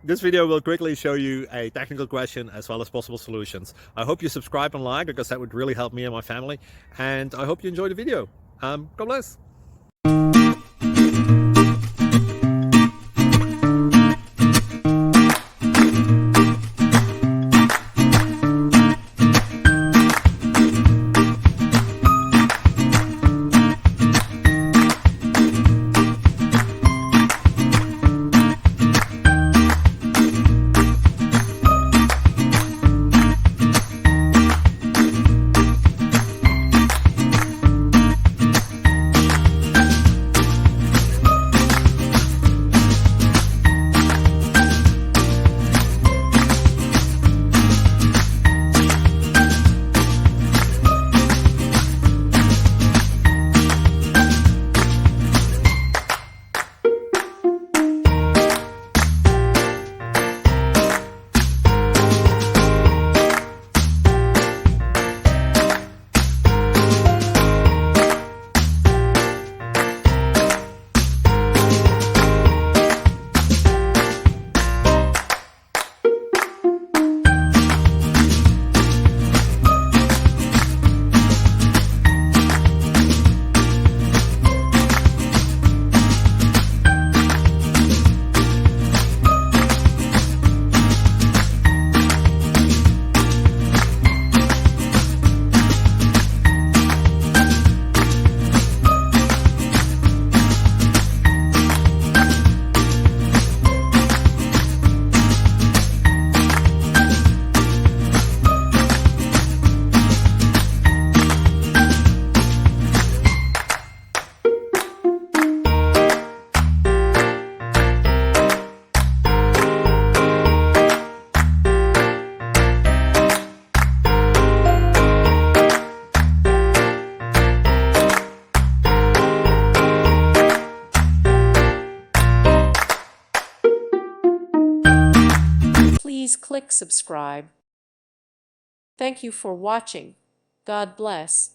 This video will quickly show you a technical question as well as possible solutions. I hope you subscribe and like, because that would really help me and my family. And I hope you enjoy the video. God bless. Please click subscribe. Thank you for watching. God bless.